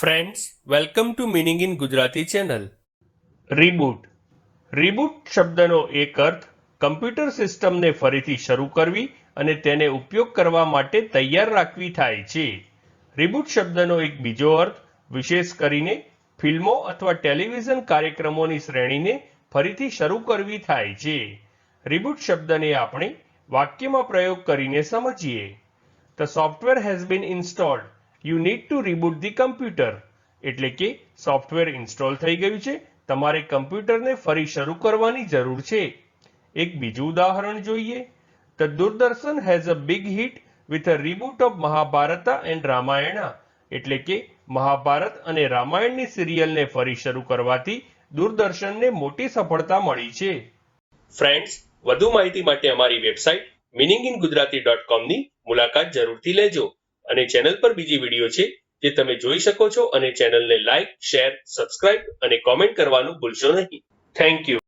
Friends, welcome to meaning in Gujarati channel. Reboot. Reboot શબ્દનો એક અર્થ computer સિસ્ટમને ફરીથી શરૂ કરવી અને તેને ઉપયોગ કરવા માટે તૈયાર રાખવી થાય છે. રીબૂટ શબ્દનો એક બીજો અર્થ વિશેષ કરીને ફિલ્મો અથવા ટેલિવિઝન કાર્યક્રમોની શ્રેણીને ફરીથી શરૂ કરવી થાય છે. રીબૂટ શબ્દને આપણે વાક્યમાં પ્રયોગ કરીને સમજીએ. The software has been installed. You need to reboot the computer. એટલે કે સોફ્ટવેર ઇન્સ્ટોલ થઈ ગયું છે, તમારે કમ્પ્યુટરને ફરી શરૂ કરવાની જરૂર છે. એક બીજું ઉદાહરણ જોઈએ. The Doordarshan has a big hit with a reboot of Mahabharata and Ramayana. એટલે કે મહાભારત અને રામાયણની સિરિયલને ફરી શરૂ કરવાથી દૂરદર્શનને મોટી સફળતા મળી છે. ફ્રેન્ડ્સ, વધુ માહિતી માટે અમારી વેબસાઇટ meaningingujarati.com ની મુલાકાત જરૂરથી લેજો અને ચેનલ પર બીજી વિડીયો છે જે તમે જોઈ શકો છો અને ચેનલને લાઈક, શેર, સબસ્ક્રાઇબ અને કોમેન્ટ કરવાનું ભૂલશો નહીં. Thank you.